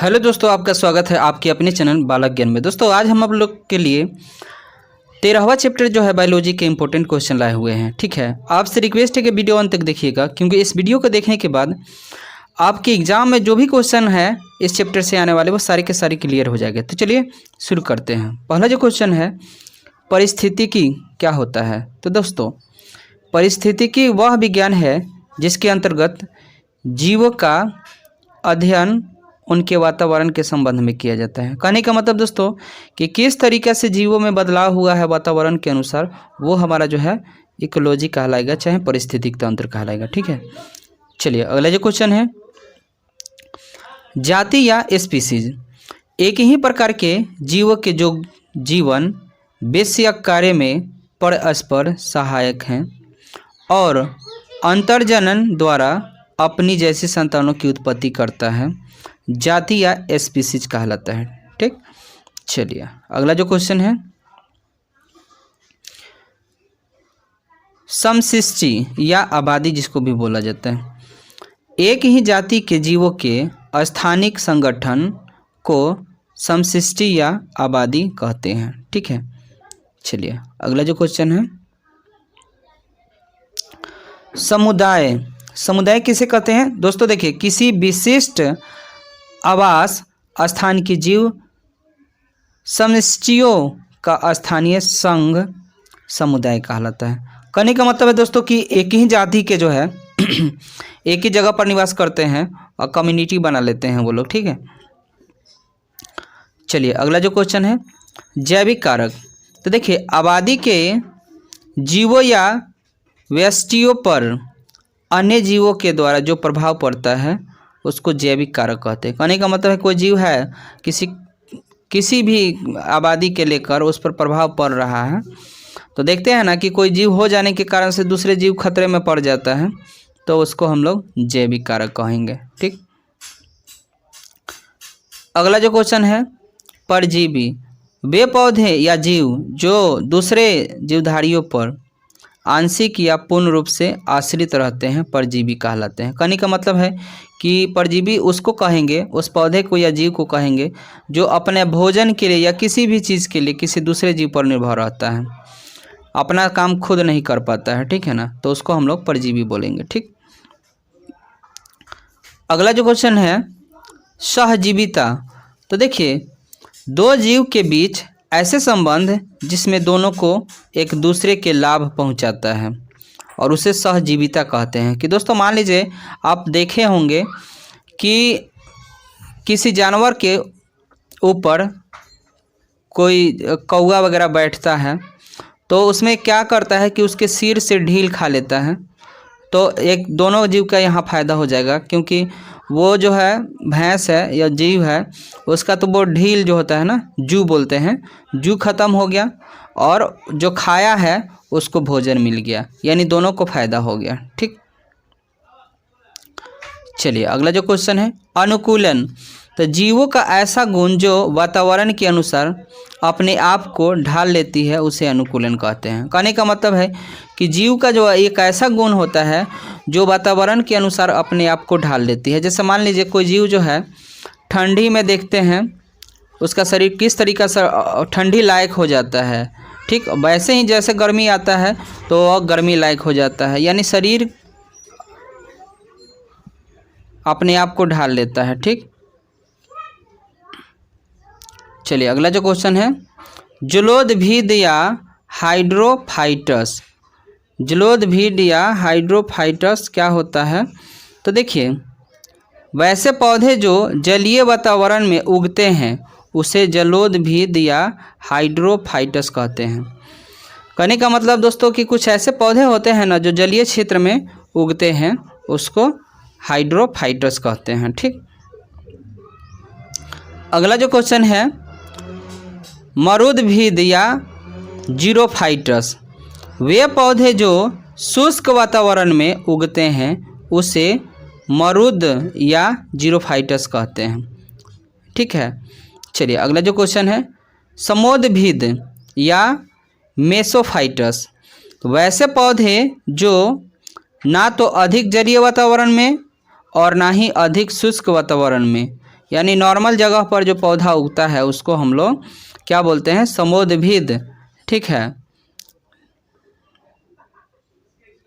Hello दोस्तों, आपका स्वागत है आपके अपने चैनल बालक ज्ञान में। दोस्तों आज हम आप लोग के लिए 13वां चैप्टर जो है बायोलॉजी के इंपॉर्टेंट क्वेश्चन लाए हुए हैं। ठीक है, आपसे रिक्वेस्ट है कि वीडियो अंत तक देखिएगा, क्योंकि इस वीडियो को देखने के बाद आपके एग्जाम में जो भी क्वेश्चन है इस चैप्टर से आने वाले वो सारे के सारे क्लियर हो जाएंगे। तो चलिए शुरू करते हैं। पहला जो क्वेश्चन है, पारिस्थितिकी क्या होता है। तो दोस्तों पारिस्थितिकी वह विज्ञान है जिसके अंतर्गत जीवों का अध्ययन उनके वातावरण के संबंध में किया जाता है। कहने का मतलब दोस्तों कि किस तरीके से जीवों में बदलाव हुआ है वातावरण के अनुसार, वो हमारा जो है इकोलॉजी कहलाएगा, चाहे पारिस्थितिक तंत्र कहलाएगा। ठीक है, चलिए अगला जो क्वेश्चन है, जाति या स्पीसीज एक ही प्रकार के जीवों के जो जीवन वैश्विक कार्य में परस्पर सहायक हैं और अंतर्जनन द्वारा अपनी जैसी संतानों की उत्पत्ति करता है, जाति या स्पीसीज कहलाता है। ठीक, चलिए अगला जो क्वेश्चन है, समशिष्टि या आबादी जिसको भी बोला जाता है, एक ही जाति के जीवों के स्थानिक संगठन को समशिष्टि या आबादी कहते हैं। ठीक है, चलिए अगला जो क्वेश्चन है, समुदाय। समुदाय किसे कहते हैं दोस्तों? देखिए, किसी विशिष्ट आवास स्थान की जीव समष्टियों का स्थानीय संघ समुदाय कहलाता है। कहने का मतलब है दोस्तों कि एक ही जाति के जो है एक ही जगह पर निवास करते हैं और कम्युनिटी बना लेते हैं वो लोग। ठीक है, चलिए अगला जो क्वेश्चन है, जैविक कारक। तो देखिए, आबादी के जीवों या व्यष्टियों पर अन्य जीवों के द्वारा जो प्रभाव पड़ता है उसको जैविक कारक कहते हैं। कहने का मतलब है कोई जीव है किसी भी आबादी के लेकर उस पर प्रभाव पड़ रहा है, तो देखते हैं ना कि कोई जीव हो जाने के कारण से दूसरे जीव खतरे में पड़ जाता है, तो उसको हम लोग जैविक कारक कहेंगे। ठीक, अगला जो क्वेश्चन है, परजीवी। वे पौधे या जीव जो दूसरे जीवधारियों पर आंशिक या पूर्ण रूप से आश्रित रहते हैं परजीवी कहलाते हैं। कहने का मतलब है कि परजीवी उसको कहेंगे, उस पौधे को या जीव को कहेंगे जो अपने भोजन के लिए या किसी भी चीज़ के लिए किसी दूसरे जीव पर निर्भर रहता है, अपना काम खुद नहीं कर पाता है। ठीक है ना, तो उसको हम लोग परजीवी बोलेंगे। ठीक, अगला जो क्वेश्चन है, सहजीविता। तो देखिए, दो जीव के बीच ऐसे संबंध जिसमें दोनों को एक दूसरे के लाभ पहुंचाता है और उसे सहजीविता कहते हैं। कि दोस्तों मान लीजिए आप देखे होंगे कि किसी जानवर के ऊपर कोई कौवा वगैरह बैठता है, तो उसमें क्या करता है कि उसके सिर से ढील खा लेता है, तो एक दोनों जीव का यहाँ फ़ायदा हो जाएगा, क्योंकि वो जो है भैंस है या जीव है उसका तो वो ढील जो होता है ना, जू बोलते हैं, जू खत्म हो गया और जो खाया है उसको भोजन मिल गया, यानी दोनों को फायदा हो गया। ठीक, चलिए अगला जो क्वेश्चन है, अनुकूलन। तो जीवों का ऐसा गुण जो वातावरण के अनुसार अपने आप को ढाल लेती है उसे अनुकूलन कहते हैं। कहने का मतलब है कि जीव का जो एक ऐसा गुण होता है जो वातावरण के अनुसार अपने आप को ढाल लेती है। जैसे मान लीजिए कोई जीव जो है ठंडी में देखते हैं उसका शरीर किस तरीक़े से ठंडी लायक हो जाता है, ठीक वैसे ही जैसे गर्मी आता है तो वह गर्मी लायक हो जाता है, यानी शरीर अपने आप को ढाल लेता है। ठीक, चलिए अगला जो क्वेश्चन है, जलोदभिद या हाइड्रोफाइटस। जलोदभिद या हाइड्रोफाइटस क्या होता है? तो देखिए, वैसे पौधे जो जलीय वातावरण में उगते हैं उसे जलोदभिद या हाइड्रोफाइटस कहते हैं। कहने का मतलब दोस्तों कि कुछ ऐसे पौधे होते हैं ना जो जलीय क्षेत्र में उगते हैं, उसको हाइड्रोफाइटस कहते हैं। ठीक, अगला जो क्वेश्चन है, मरुदभिद या जीरोफाइटस। वे पौधे जो शुष्क वातावरण में उगते हैं उसे मरुद या जीरोफाइटस कहते हैं। ठीक है, चलिए अगला जो क्वेश्चन है, समोदभिद या मेसोफाइटस। वैसे पौधे जो ना तो अधिक जलीय वातावरण में और ना ही अधिक शुष्क वातावरण में, यानी नॉर्मल जगह पर जो पौधा उगता है उसको हम लोग क्या बोलते हैं, समोद्भिद। ठीक है,